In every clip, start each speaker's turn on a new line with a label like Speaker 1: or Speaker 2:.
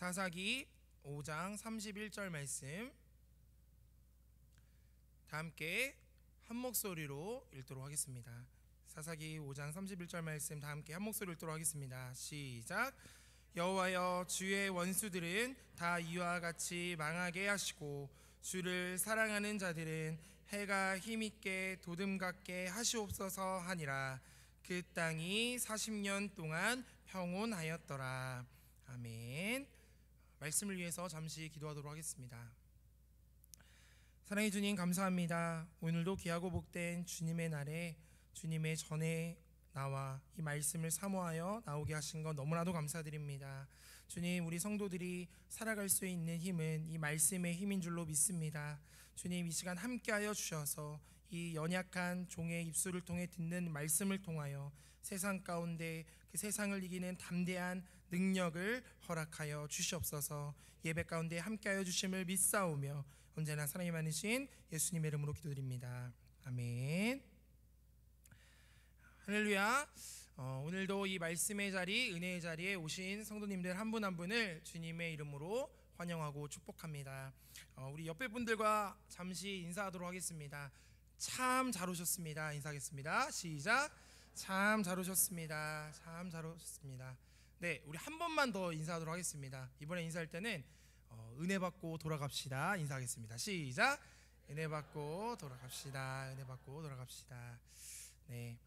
Speaker 1: 사사기 5장 31절 말씀 다 함께 한 목소리로 읽도록 하겠습니다. 사사기 5장 31절 말씀 다 함께 한 목소리로 읽도록 하겠습니다. 시작. 여호와여, 주의 원수들은 다 이와 같이 망하게 하시고 주를 사랑하는 자들은 해가 힘있게 도듬 같게 하시옵소서 하니라. 그 땅이 40년 동안 평온하였더라. 아멘. 말씀을 위해서 잠시 기도하도록 하겠습니다. 사랑의 주님, 감사합니다. 오늘도 귀하고 복된 주님의 날에 주님의 전에 나와 이 말씀을 사모하여 나오게 하신 것 너무나도 감사드립니다. 주님, 우리 성도들이 살아갈 수 있는 힘은 이 말씀의 힘인 줄로 믿습니다. 주님, 이 시간 함께하여 주셔서 이 연약한 종의 입술을 통해 듣는 말씀을 통하여 세상 가운데 그 세상을 이기는 담대한 능력을 허락하여 주시옵소서. 예배 가운데 함께하여 주심을 믿사오며 언제나 사랑이 많으신 예수님의 이름으로 기도드립니다. 아멘. 할렐루야. 오늘도 이 말씀의 자리, 은혜의 자리에 오신 성도님들 한 분 한 분을 주님의 이름으로 환영하고 축복합니다. 우리 옆에 분들과 잠시 인사하도록 하겠습니다. 참 잘 오셨습니다. 인사하겠습니다. 시작. 참 잘 오셨습니다. 참 잘 오셨습니다. 네, 우리 한 번만 더 인사하도록 하겠습니다. 이번에 인사할 때는 은혜 받고 돌아갑시다. 인사하겠습니다. 시작. 은혜 받고 돌아갑시다. 은혜 받고 돌아갑시다. 네,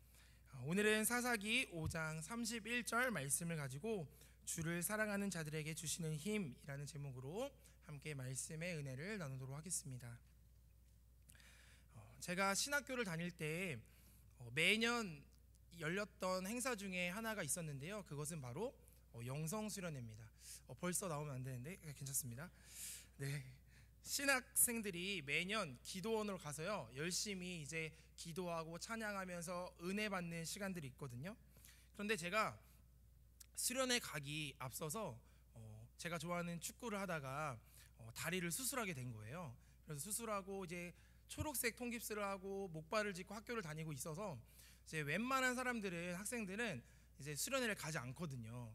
Speaker 1: 오늘은 사사기 5장 31절 말씀을 가지고 주를 사랑하는 자들에게 주시는 힘이라는 제목으로 함께 말씀의 은혜를 나누도록 하겠습니다. 제가 신학교를 다닐 때 매년 열렸던 행사 중에 하나가 있었는데요. 그것은 바로 영성수련회입니다. 벌써 나오면 안 되는데 괜찮습니다. 네, 신학생들이 매년 기도원으로 가서요 열심히 이제 기도하고 찬양하면서 은혜 받는 시간들이 있거든요. 그런데 제가 수련회 가기 앞서서 제가 좋아하는 축구를 하다가 다리를 수술하게 된 거예요. 그래서 수술하고 이제 초록색 통깁스를 하고 목발을 짚고 학교를 다니고 있어서 이제 웬만한 사람들은, 학생들은 이제 수련회를 가지 않거든요.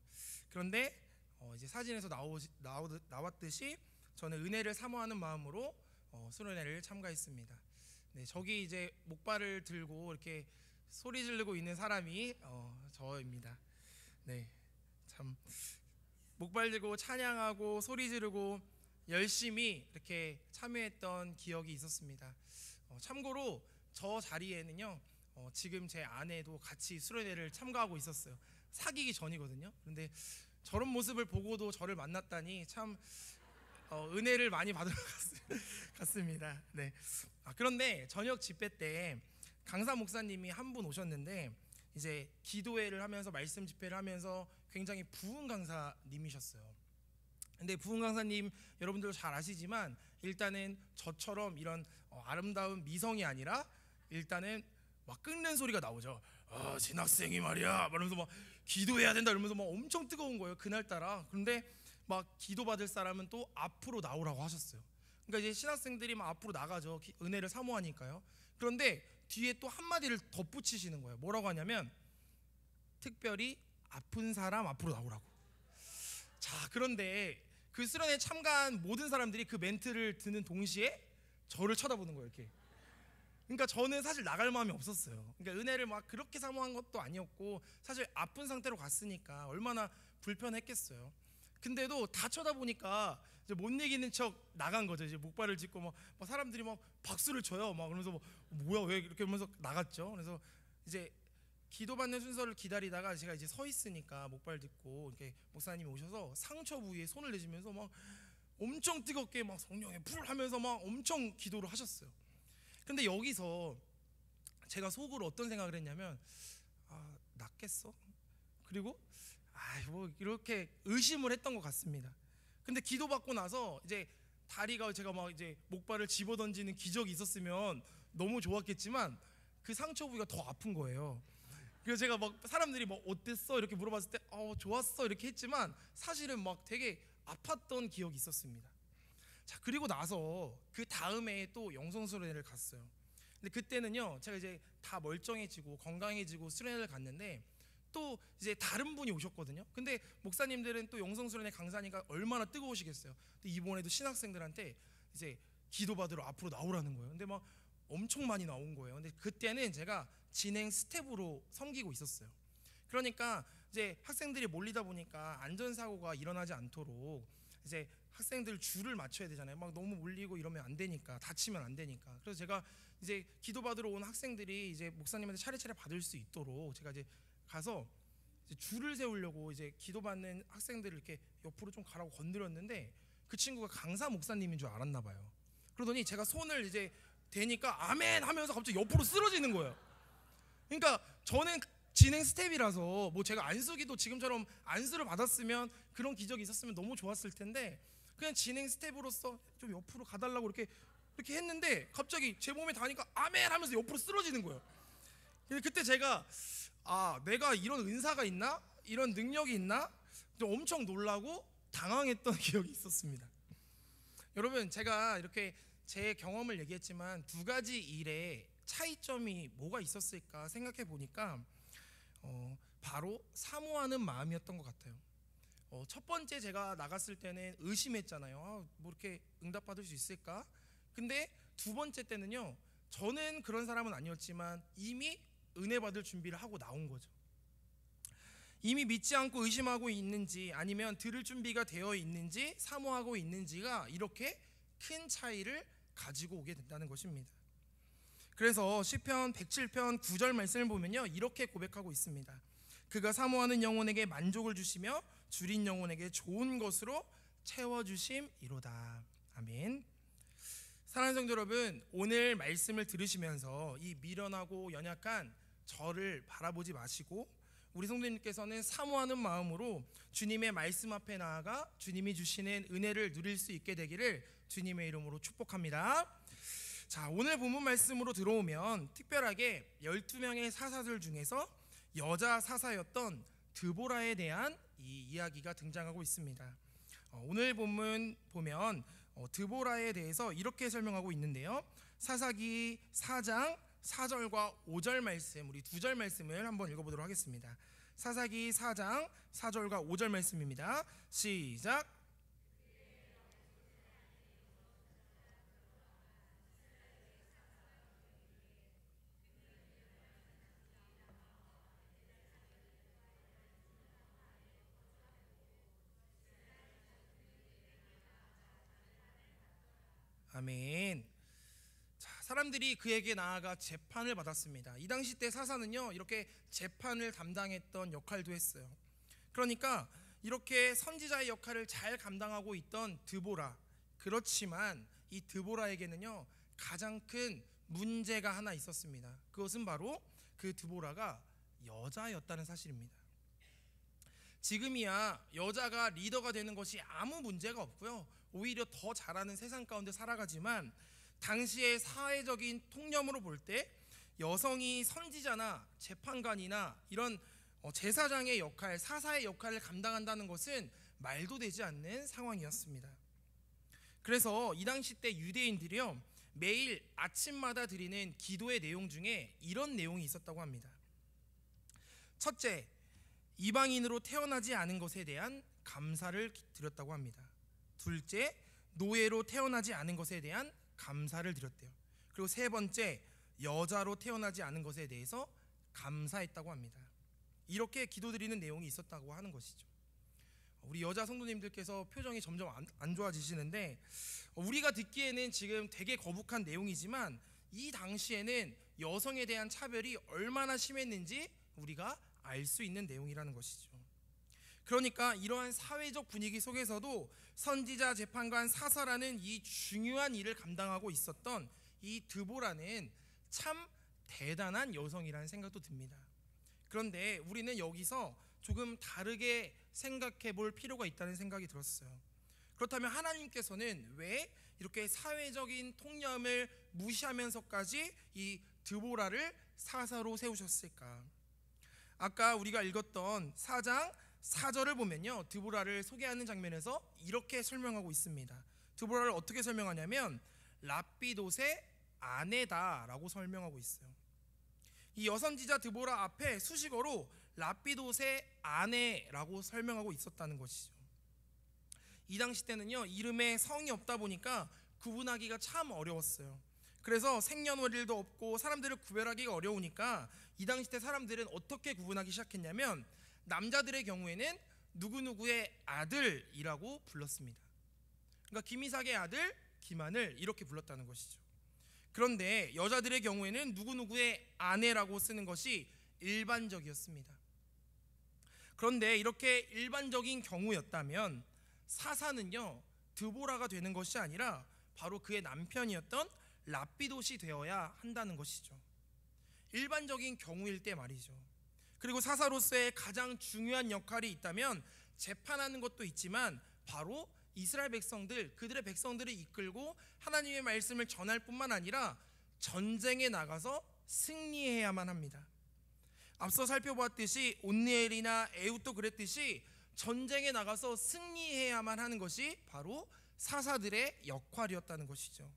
Speaker 1: 그런데 이제 사진에서 나왔듯이 저는 은혜를 사모하는 마음으로 수련회를 참가했습니다. 네, 저기 이제 목발을 들고 이렇게 소리 지르고 있는 사람이 저입니다. 네, 참 목발 들고 찬양하고 소리 지르고 열심히 이렇게 참여했던 기억이 있었습니다. 참고로 저 자리에는요 지금 제 아내도 같이 수련회를 참가하고 있었어요. 사귀기 전이거든요. 그런데 저런 모습을 보고도 저를 만났다니 참 은혜를 많이 받으러 갔습니다. 네. 그런데 저녁 집회 때 강사 목사님이 한 분 오셨는데 이제 기도회를 하면서 말씀 집회를 하면서 굉장히 부흥 강사님이셨어요. 근데 부흥 강사님 여러분들 잘 아시지만 일단은 저처럼 이런 아름다운 미성이 아니라 일단은 막 끓는 소리가 나오죠. 신학생이 말이야 말하면서 막 기도해야 된다 이러면서 막 엄청 뜨거운 거예요, 그날따라. 그런데 막 기도 받을 사람은 또 앞으로 나오라고 하셨어요. 그러니까 이제 신학생들이 막 앞으로 나가죠, 은혜를 사모하니까요. 그런데 뒤에 또 한마디를 덧붙이시는 거예요. 뭐라고 하냐면 특별히 아픈 사람 앞으로 나오라고. 자, 그런데 그 수련회에 참가한 모든 사람들이 그 멘트를 듣는 동시에 저를 쳐다보는 거예요, 이렇게. 그러니까 저는 사실 나갈 마음이 없었어요. 그러니까 은혜를 막 그렇게 사모한 것도 아니었고 사실 아픈 상태로 갔으니까 얼마나 불편했겠어요. 근데도 다 쳐다보니까 이제 못 이기는 척 나간 거죠. 이제 목발을 짚고 막 사람들이 막 박수를 쳐요. 막 그러면서 뭐야 왜 이렇게 하면서 나갔죠. 그래서 이제 기도받는 순서를 기다리다가 제가 이제 서 있으니까 목발 짚고 이렇게 목사님이 오셔서 상처 부위에 손을 내시면서 막 엄청 뜨겁게 막 성령의 불 하면서 막 엄청 기도를 하셨어요. 근데 여기서 제가 속으로 어떤 생각을 했냐면 낫겠어? 그리고 뭐 이렇게 의심을 했던 것 같습니다. 근데 기도받고 나서 이제 다리가, 제가 막 이제 목발을 집어던지는 기적이 있었으면 너무 좋았겠지만 그 상처 부위가 더 아픈 거예요. 그래서 제가 막 사람들이 막 어땠어? 이렇게 물어봤을 때 좋았어 이렇게 했지만 사실은 막 되게 아팠던 기억이 있었습니다. 자, 그리고 나서 그 다음에 또 영성수련회를 갔어요. 근데 그때는요 제가 이제 다 멀쩡해지고 건강해지고 수련회를 갔는데 또 이제 다른 분이 오셨거든요. 근데 목사님들은 또 영성수련회 강사니까 얼마나 뜨거우시겠어요. 또 이번에도 신학생들한테 이제 기도받으러 앞으로 나오라는 거예요. 근데 막 엄청 많이 나온 거예요. 근데 그때는 제가 진행 스텝으로 섬기고 있었어요. 그러니까 이제 학생들이 몰리다 보니까 안전사고가 일어나지 않도록 이제 학생들 줄을 맞춰야 되잖아요. 막 너무 몰리고 이러면 안 되니까, 다치면 안 되니까. 그래서 제가 이제 기도받으러 온 학생들이 이제 목사님한테 차례차례 받을 수 있도록 제가 이제 가서 이제 줄을 세우려고 이제 기도받는 학생들을 이렇게 옆으로 좀 가라고 건드렸는데 그 친구가 강사 목사님인 줄 알았나 봐요. 그러더니 제가 손을 이제 대니까 아멘 하면서 갑자기 옆으로 쓰러지는 거예요. 그러니까 저는 진행 스텝이라서 뭐 제가 안수기도 지금처럼 안수를 받았으면 그런 기적이 있었으면 너무 좋았을 텐데 그냥 진행 스텝으로서 좀 옆으로 가달라고 이렇게 했는데 갑자기 제 몸에 닿으니까 아멘 하면서 옆으로 쓰러지는 거예요. 그때 제가 내가 이런 은사가 있나? 이런 능력이 있나? 엄청 놀라고 당황했던 기억이 있었습니다. 여러분, 제가 이렇게 제 경험을 얘기했지만 두 가지 일에 차이점이 뭐가 있었을까 생각해 보니까 바로 사모하는 마음이었던 것 같아요. 첫 번째 제가 나갔을 때는 의심했잖아요. 뭐 이렇게 응답받을 수 있을까? 근데 두 번째 때는요, 저는 그런 사람은 아니었지만 이미 은혜 받을 준비를 하고 나온 거죠. 이미 믿지 않고 의심하고 있는지 아니면 들을 준비가 되어 있는지 사모하고 있는지가 이렇게 큰 차이를 가지고 오게 된다는 것입니다. 그래서 시편 107편 9절 말씀을 보면요, 이렇게 고백하고 있습니다. 그가 사모하는 영혼에게 만족을 주시며 줄인 영혼에게 좋은 것으로 채워주심이로다. 아멘. 사랑하는 성도 여러분, 오늘 말씀을 들으시면서 이 미련하고 연약한 저를 바라보지 마시고 우리 성도님께서는 사모하는 마음으로 주님의 말씀 앞에 나아가 주님이 주시는 은혜를 누릴 수 있게 되기를 주님의 이름으로 축복합니다. 자, 오늘 본문 말씀으로 들어오면 특별하게 12명의 사사들 중에서 여자 사사였던 드보라에 대한 이 이야기가 등장하고 있습니다. 오늘 본문 보면 드보라에 대해서 이렇게 설명하고 있는데요, 사사기 4장 4절과 5절 말씀, 우리 2절 말씀을 한번 읽어보도록 하겠습니다. 사사기 4장 4절과 5절 말씀입니다. 시작. 아멘. 자, 사람들이 그에게 나아가 재판을 받았습니다. 이 당시 때 사사는요, 이렇게 재판을 담당했던 역할도 했어요. 그러니까 이렇게 선지자의 역할을 잘 감당하고 있던 드보라, 그렇지만 이 드보라에게는요 가장 큰 문제가 하나 있었습니다. 그것은 바로 그 드보라가 여자였다는 사실입니다. 지금이야 여자가 리더가 되는 것이 아무 문제가 없고요, 오히려 더 잘하는 세상 가운데 살아가지만 당시의 사회적인 통념으로 볼 때 여성이 선지자나 재판관이나 이런 제사장의 역할, 사사의 역할을 감당한다는 것은 말도 되지 않는 상황이었습니다. 그래서 이 당시 때 유대인들이요, 매일 아침마다 드리는 기도의 내용 중에 이런 내용이 있었다고 합니다. 첫째, 이방인으로 태어나지 않은 것에 대한 감사를 드렸다고 합니다. 둘째, 노예로 태어나지 않은 것에 대한 감사를 드렸대요. 그리고 세 번째, 여자로 태어나지 않은 것에 대해서 감사했다고 합니다. 이렇게 기도드리는 내용이 있었다고 하는 것이죠. 우리 여자 성도님들께서 표정이 점점 안 좋아지시는데, 우리가 듣기에는 지금 되게 거북한 내용이지만 이 당시에는 여성에 대한 차별이 얼마나 심했는지 우리가 알 수 있는 내용이라는 것이죠. 그러니까 이러한 사회적 분위기 속에서도 선지자, 재판관, 사사라는 이 중요한 일을 감당하고 있었던 이 드보라는 참 대단한 여성이라는 생각도 듭니다. 그런데 우리는 여기서 조금 다르게 생각해 볼 필요가 있다는 생각이 들었어요. 그렇다면 하나님께서는 왜 이렇게 사회적인 통념을 무시하면서까지 이 드보라를 사사로 세우셨을까? 아까 우리가 읽었던 4장 4절을 보면요, 드보라를 소개하는 장면에서 이렇게 설명하고 있습니다. 드보라를 어떻게 설명하냐면 라피돗의 아내다라고 설명하고 있어요. 이 여선지자 드보라 앞에 수식어로 라피돗의 아내라고 설명하고 있었다는 것이죠. 이 당시 때는요, 이름에 성이 없다 보니까 구분하기가 참 어려웠어요. 그래서 생년월일도 없고 사람들을 구별하기가 어려우니까 이 당시 때 사람들은 어떻게 구분하기 시작했냐면, 남자들의 경우에는 누구누구의 아들이라고 불렀습니다. 그러니까 김이삭의 아들 김하늘 이렇게 불렀다는 것이죠. 그런데 여자들의 경우에는 누구누구의 아내라고 쓰는 것이 일반적이었습니다. 그런데 이렇게 일반적인 경우였다면 사사는요, 드보라가 되는 것이 아니라 바로 그의 남편이었던 라피돗이 되어야 한다는 것이죠. 일반적인 경우일 때 말이죠. 그리고 사사로서의 가장 중요한 역할이 있다면 재판하는 것도 있지만 바로 이스라엘 백성들, 그들의 백성들을 이끌고 하나님의 말씀을 전할 뿐만 아니라 전쟁에 나가서 승리해야만 합니다. 앞서 살펴보았듯이 온니엘이나 에훗도 그랬듯이 전쟁에 나가서 승리해야만 하는 것이 바로 사사들의 역할이었다는 것이죠.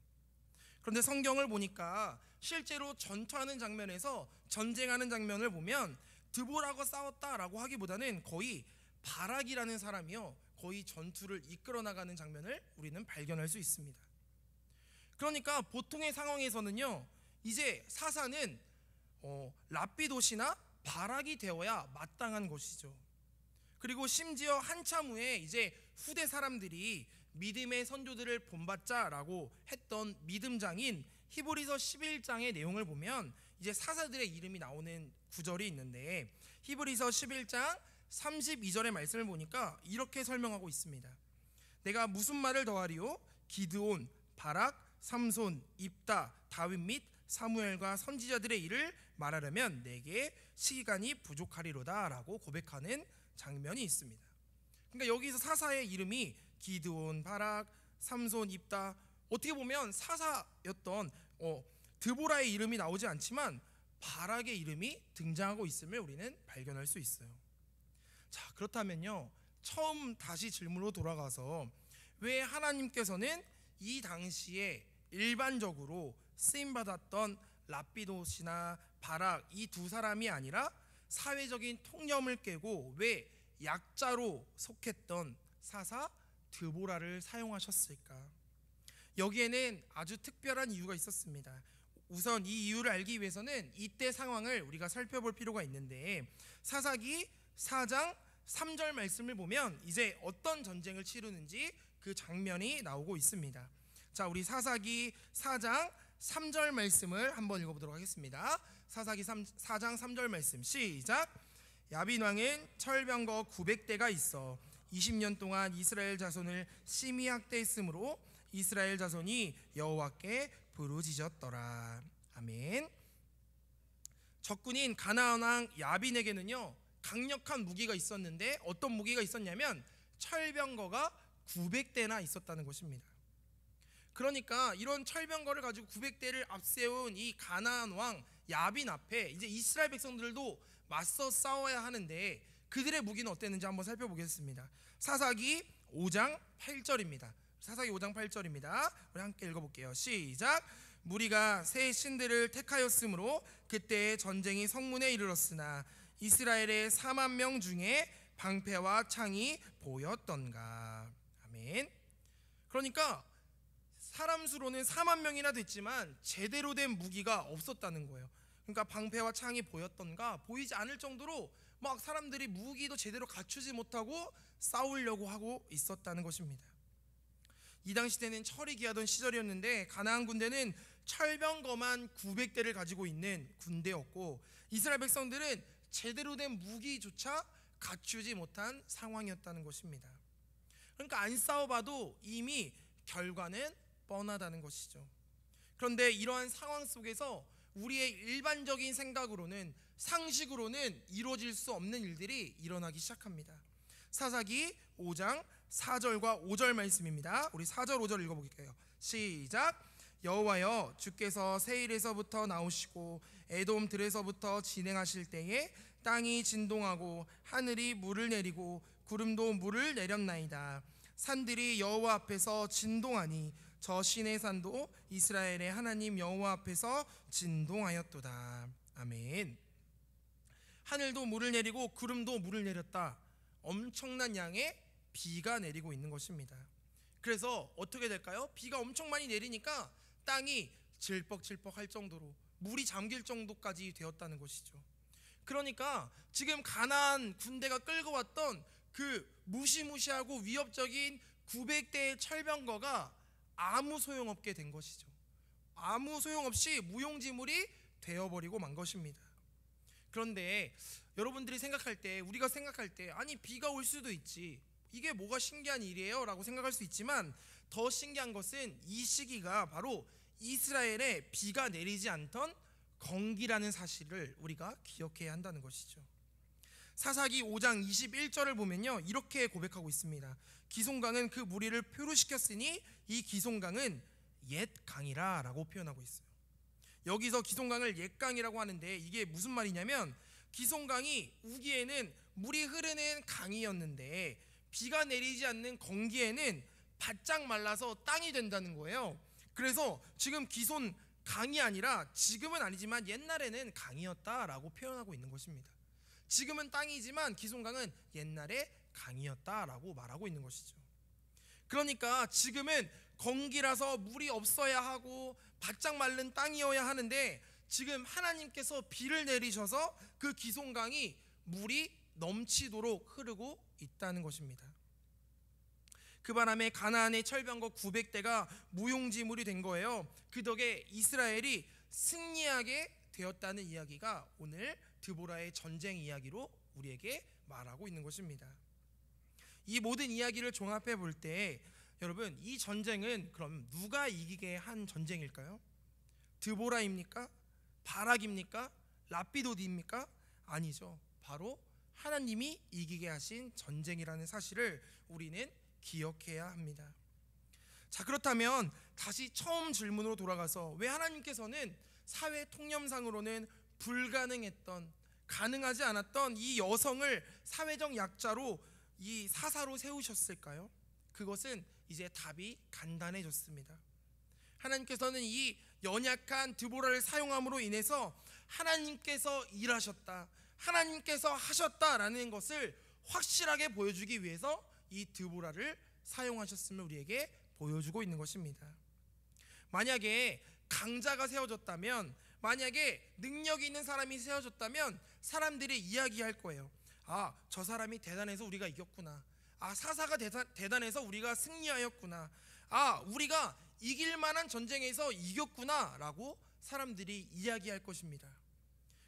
Speaker 1: 그런데 성경을 보니까 실제로 전투하는 장면에서, 전쟁하는 장면을 보면 드보라가 싸웠다라고 하기보다는 거의 바락이라는 사람이요, 거의 전투를 이끌어 나가는 장면을 우리는 발견할 수 있습니다. 그러니까 보통의 상황에서는요, 이제 사사는 라피돗이나 바락이 되어야 마땅한 것이죠. 그리고 심지어 한참 후에 이제 후대 사람들이 믿음의 선조들을 본받자라고 했던 믿음장인 히브리서 11장의 내용을 보면 이제 사사들의 이름이 나오는 구절이 있는데, 히브리서 11장 32절의 말씀을 보니까 이렇게 설명하고 있습니다. 내가 무슨 말을 더하리요? 기드온, 바락, 삼손, 입다, 다윗 및 사무엘과 선지자들의 일을 말하려면 내게 시간이 부족하리로다 라고 고백하는 장면이 있습니다. 그러니까 여기서 사사의 이름이 기드온, 바락, 삼손, 입다, 어떻게 보면 사사였던 드보라의 이름이 나오지 않지만 바락의 이름이 등장하고 있음을 우리는 발견할 수 있어요. 자, 그렇다면요, 처음 다시 질문으로 돌아가서 왜 하나님께서는 이 당시에 일반적으로 쓰임받았던 라피돗이나 바락 이 두 사람이 아니라 사회적인 통념을 깨고 왜 약자로 속했던 사사 드보라를 사용하셨을까? 여기에는 아주 특별한 이유가 있었습니다. 우선 이 이유를 알기 위해서는 이때 상황을 우리가 살펴볼 필요가 있는데, 사사기 4장 3절 말씀을 보면 이제 어떤 전쟁을 치르는지 그 장면이 나오고 있습니다. 자, 우리 사사기 4장 3절 말씀을 한번 읽어보도록 하겠습니다. 사사기 4장 3절 말씀 시작. 야빈 왕은 철병거 900대가 있어 20년 동안 이스라엘 자손을 심히 학대했으므로 이스라엘 자손이 여호와께 부르짖었더라. 아멘. 적군인 가나안 왕 야빈에게는요, 강력한 무기가 있었는데 어떤 무기가 있었냐면 철병거가 900대나 있었다는 것입니다. 그러니까 이런 철병거를 가지고 900대를 앞세운 이 가나안 왕 야빈 앞에 이제 이스라엘 백성들도 맞서 싸워야 하는데 그들의 무기는 어땠는지 한번 살펴보겠습니다. 사사기 5장 8절입니다. 사사기 5장 8절입니다. 우리 함께 읽어볼게요. 시작. 무리가 새 신들을 택하였으므로 그때 전쟁이 성문에 이르렀으나 이스라엘의 4만 명 중에 방패와 창이 보였던가. 아멘. 그러니까 사람 수로는 4만 명이나 됐지만 제대로 된 무기가 없었다는 거예요. 그러니까 방패와 창이 보였던가, 보이지 않을 정도로 막 사람들이 무기도 제대로 갖추지 못하고 싸우려고 하고 있었다는 것입니다. 이 당시 때는 철이 귀하던 시절이었는데 가나안 군대는 철병거만 900대를 가지고 있는 군대였고 이스라엘 백성들은 제대로 된 무기조차 갖추지 못한 상황이었다는 것입니다. 그러니까 안 싸워봐도 이미 결과는 뻔하다는 것이죠. 그런데 이러한 상황 속에서 우리의 일반적인 생각으로는, 상식으로는 이루어질 수 없는 일들이 일어나기 시작합니다. 사사기 5장 4절과 5절 말씀입니다. 우리 4절 5절 읽어볼게요. 시작. 여호와여, 주께서 세일에서부터 나오시고 에돔 들에서부터 진행하실 때에 땅이 진동하고 하늘이 물을 내리고 구름도 물을 내렸나이다. 산들이 여호와 앞에서 진동하니 저 시내 산도 이스라엘의 하나님 여호와 앞에서 진동하였도다. 아멘. 하늘도 물을 내리고 구름도 물을 내렸다. 엄청난 양의 비가 내리고 있는 것입니다. 그래서 어떻게 될까요? 비가 엄청 많이 내리니까 땅이 질퍽질퍽할 정도로 물이 잠길 정도까지 되었다는 것이죠. 그러니까 지금 가나안 군대가 끌고 왔던 그 무시무시하고 위협적인 900대의 철병거가 아무 소용없게 된 것이죠. 아무 소용없이 무용지물이 되어버리고 만 것입니다. 그런데 여러분들이 생각할 때, 우리가 생각할 때, 아니 비가 올 수도 있지, 이게 뭐가 신기한 일이에요? 라고 생각할 수 있지만, 더 신기한 것은 이 시기가 바로 이스라엘에 비가 내리지 않던 건기라는 사실을 우리가 기억해야 한다는 것이죠. 사사기 5장 21절을 보면요, 이렇게 고백하고 있습니다. 기송강은 그 무리를 표류시켰으니 이 기송강은 옛 강이라 라고 표현하고 있어요. 여기서 기송강을 옛 강이라고 하는데 이게 무슨 말이냐면, 기송강이 우기에는 물이 흐르는 강이었는데 비가 내리지 않는 건기에는 바짝 말라서 땅이 된다는 거예요. 그래서 지금 기손 강이 아니라, 지금은 아니지만 옛날에는 강이었다라고 표현하고 있는 것입니다. 지금은 땅이지만 기송강은 옛날에 강이었다라고 말하고 있는 것이죠. 그러니까 지금은 건기라서 물이 없어야 하고 바짝 마른 땅이어야 하는데, 지금 하나님께서 비를 내리셔서 그 기송강이 물이 넘치도록 흐르고 있다는 것입니다. 그 바람에 가나안의 철병거 900대가 무용지물이 된 거예요. 그 덕에 이스라엘이 승리하게 되었다는 이야기가 오늘 드보라의 전쟁 이야기로 우리에게 말하고 있는 것입니다. 이 모든 이야기를 종합해 볼 때 여러분, 이 전쟁은 그럼 누가 이기게 한 전쟁일까요? 드보라입니까? 바락입니까? 라피도디입니까? 아니죠. 바로 하나님이 이기게 하신 전쟁이라는 사실을 우리는 기억해야 합니다. 자, 그렇다면 다시 처음 질문으로 돌아가서, 왜 하나님께서는 사회 통념상으로는 불가능했던, 가능하지 않았던 이 여성을 사회적 약자로, 이 사사로 세우셨을까요? 그것은 이제 답이 간단해졌습니다. 하나님께서는 이 연약한 드보라를 사용함으로 인해서 하나님께서 일하셨다, 하나님께서 하셨다라는 것을 확실하게 보여주기 위해서 이 드보라를 사용하셨음을 우리에게 보여주고 있는 것입니다. 만약에 강자가 세워졌다면, 만약에 능력이 있는 사람이 세워졌다면 사람들이 이야기할 거예요. 아, 저 사람이 대단해서 우리가 이겼구나. 아, 사사가 대단해서 우리가 승리하였구나. 아, 우리가 이길 만한 전쟁에서 이겼구나 라고 사람들이 이야기할 것입니다.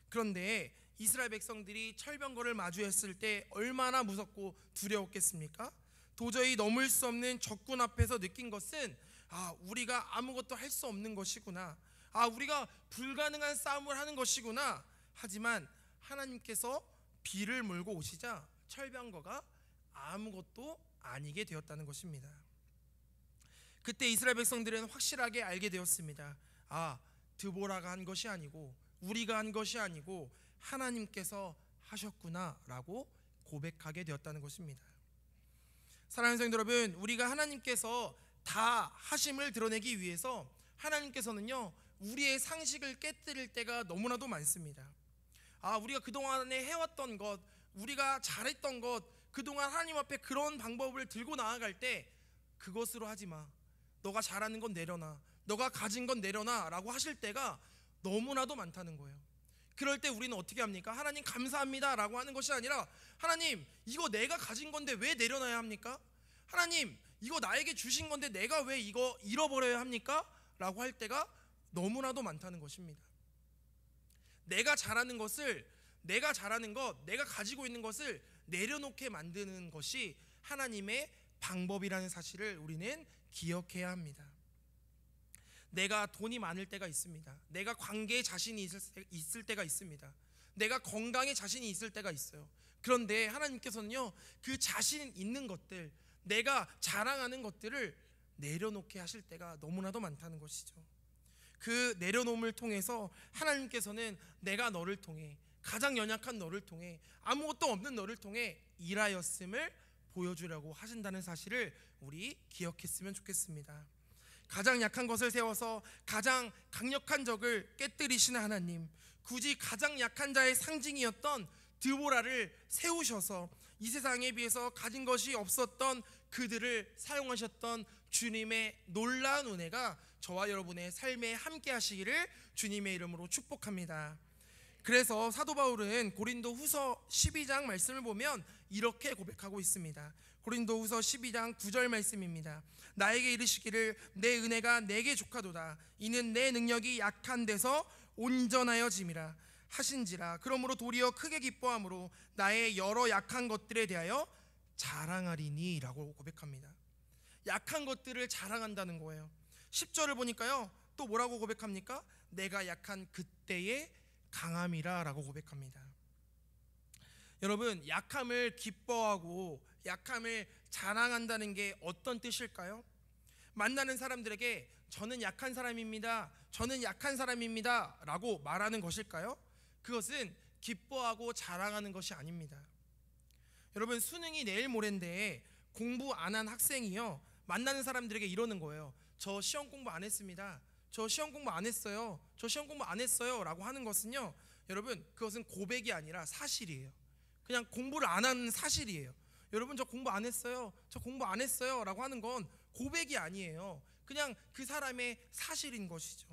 Speaker 1: 그런데 이스라엘 백성들이 철병거를 마주했을 때 얼마나 무섭고 두려웠겠습니까? 도저히 넘을 수 없는 적군 앞에서 느낀 것은, 아, 우리가 아무것도 할 수 없는 것이구나. 아, 우리가 불가능한 싸움을 하는 것이구나. 하지만 하나님께서 비를 몰고 오시자 철병거가 아무것도 아니게 되었다는 것입니다. 그때 이스라엘 백성들은 확실하게 알게 되었습니다. 아, 드보라가 한 것이 아니고, 우리가 한 것이 아니고 하나님께서 하셨구나 라고 고백하게 되었다는 것입니다. 사랑하는 성도 여러분, 우리가 하나님께서 다 하심을 드러내기 위해서 하나님께서는요, 우리의 상식을 깨뜨릴 때가 너무나도 많습니다. 아, 우리가 그동안에 해왔던 것, 우리가 잘했던 것, 그동안 하나님 앞에 그런 방법을 들고 나아갈 때, 그것으로 하지 마, 너가 잘하는 건 내려놔, 너가 가진 건 내려놔 라고 하실 때가 너무나도 많다는 거예요. 그럴 때 우리는 어떻게 합니까? 하나님 감사합니다 라고 하는 것이 아니라, 하나님 이거 내가 가진 건데 왜 내려놔야 합니까? 하나님 이거 나에게 주신 건데 내가 왜 이거 잃어버려야 합니까? 라고 할 때가 너무나도 많다는 것입니다. 내가 잘하는 것을, 내가 잘하는 것, 내가 가지고 있는 것을 내려놓게 만드는 것이 하나님의 방법이라는 사실을 우리는 기억해야 합니다. 내가 돈이 많을 때가 있습니다. 내가 관계에 자신이 있을 때가 있습니다. 내가 건강에 자신이 있을 때가 있어요. 그런데 하나님께서는요, 그 자신 있는 것들, 내가 자랑하는 것들을 내려놓게 하실 때가 너무나도 많다는 것이죠. 그 내려놓음을 통해서 하나님께서는 내가 너를 통해, 가장 연약한 너를 통해, 아무것도 없는 너를 통해 일하였음을 보여주려고 하신다는 사실을 우리 기억했으면 좋겠습니다. 가장 약한 것을 세워서 가장 강력한 적을 깨뜨리시는 하나님, 굳이 가장 약한 자의 상징이었던 드보라를 세우셔서 이 세상에 비해서 가진 것이 없었던 그들을 사용하셨던 주님의 놀라운 은혜가 저와 여러분의 삶에 함께 하시기를 주님의 이름으로 축복합니다. 그래서 사도 바울은 고린도후서 12장 말씀을 보면 이렇게 고백하고 있습니다. 고린도후서 12장 9절 말씀입니다. 나에게 이르시기를 내 은혜가 내게 족하도다. 이는 내 능력이 약한 데서 온전하여짐이라 하신지라. 그러므로 도리어 크게 기뻐함으로 나의 여러 약한 것들에 대하여 자랑하리니 라고 고백합니다. 약한 것들을 자랑한다는 거예요. 10절을 보니까요, 또 뭐라고 고백합니까? 내가 약한 그때의 강함이라 라고 고백합니다. 여러분, 약함을 기뻐하고 약함을 자랑한다는 게 어떤 뜻일까요? 만나는 사람들에게 저는 약한 사람입니다, 저는 약한 사람입니다 라고 말하는 것일까요? 그것은 기뻐하고 자랑하는 것이 아닙니다. 여러분, 수능이 내일 모레인데 공부 안 한 학생이요, 만나는 사람들에게 이러는 거예요. 저 시험 공부 안 했습니다, 저 시험 공부 안 했어요, 저 시험 공부 안 했어요 라고 하는 것은요, 여러분, 그것은 고백이 아니라 사실이에요. 그냥 공부를 안 하는 사실이에요. 여러분, 저 공부 안 했어요, 저 공부 안 했어요 라고 하는 건 고백이 아니에요. 그냥 그 사람의 사실인 것이죠.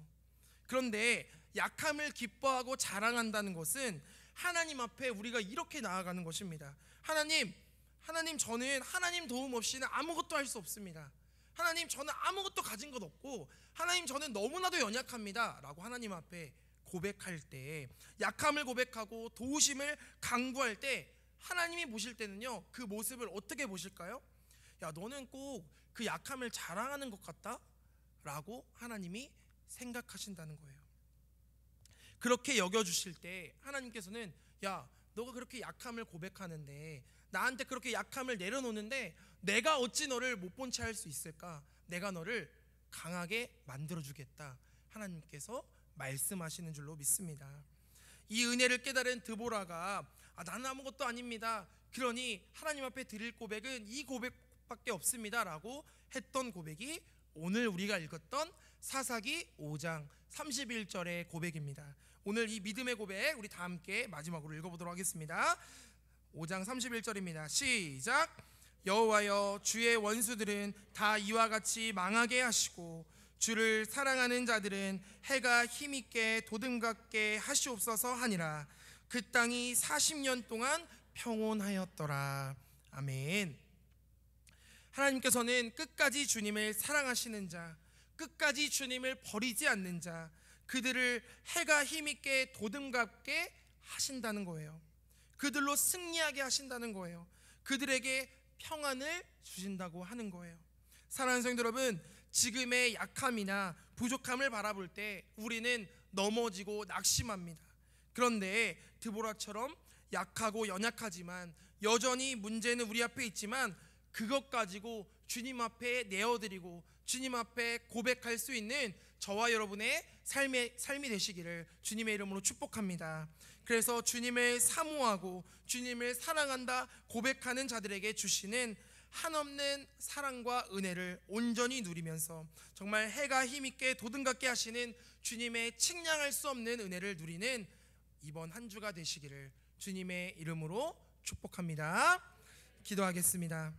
Speaker 1: 그런데 약함을 기뻐하고 자랑한다는 것은 하나님 앞에 우리가 이렇게 나아가는 것입니다. 하나님, 저는 하나님 도움 없이는 아무것도 할 수 없습니다. 하나님, 저는 아무것도 가진 것 없고, 하나님, 저는 너무나도 연약합니다 라고 하나님 앞에 고백할 때, 약함을 고백하고 도우심을 간구할 때 하나님이 보실 때는요, 그 모습을 어떻게 보실까요? 야, 너는 꼭 그 약함을 자랑하는 것 같다 라고 하나님이 생각하신다는 거예요. 그렇게 여겨주실 때 하나님께서는, 야, 너가 그렇게 약함을 고백하는데, 나한테 그렇게 약함을 내려놓는데 내가 어찌 너를 못 본 채 할 수 있을까? 내가 너를 강하게 만들어주겠다, 하나님께서 말씀하시는 줄로 믿습니다. 이 은혜를 깨달은 드보라가 나는 아무것도 아닙니다, 그러니 하나님 앞에 드릴 고백은 이 고백밖에 없습니다 라고 했던 고백이 오늘 우리가 읽었던 사사기 5장 31절의 고백입니다. 오늘 이 믿음의 고백 우리 다 함께 마지막으로 읽어보도록 하겠습니다. 5장 31절입니다. 시작. 여호와여, 주의 원수들은 다 이와 같이 망하게 하시고 주를 사랑하는 자들은 해가 힘있게 도듬갑게 하시옵소서 하니라. 그 땅이 40년 동안 평온하였더라. 아멘. 하나님께서는 끝까지 주님을 사랑하시는 자, 끝까지 주님을 버리지 않는 자, 그들을 해가 힘있게 도듬갑게 하신다는 거예요. 그들로 승리하게 하신다는 거예요. 그들에게 평안을 주신다고 하는 거예요. 사랑하는 성도 여러분, 지금의 약함이나 부족함을 바라볼 때 우리는 넘어지고 낙심합니다. 그런데 드보라처럼 약하고 연약하지만 여전히 문제는 우리 앞에 있지만 그것 가지고 주님 앞에 내어드리고 주님 앞에 고백할 수 있는 저와 여러분의 삶이 되시기를 주님의 이름으로 축복합니다. 그래서 주님을 사모하고 주님을 사랑한다 고백하는 자들에게 주시는 한없는 사랑과 은혜를 온전히 누리면서 정말 해가 힘있게 도든갑게 하시는 주님의 측량할 수 없는 은혜를 누리는 이번 한 주가 되시기를 주님의 이름으로 축복합니다. 기도하겠습니다.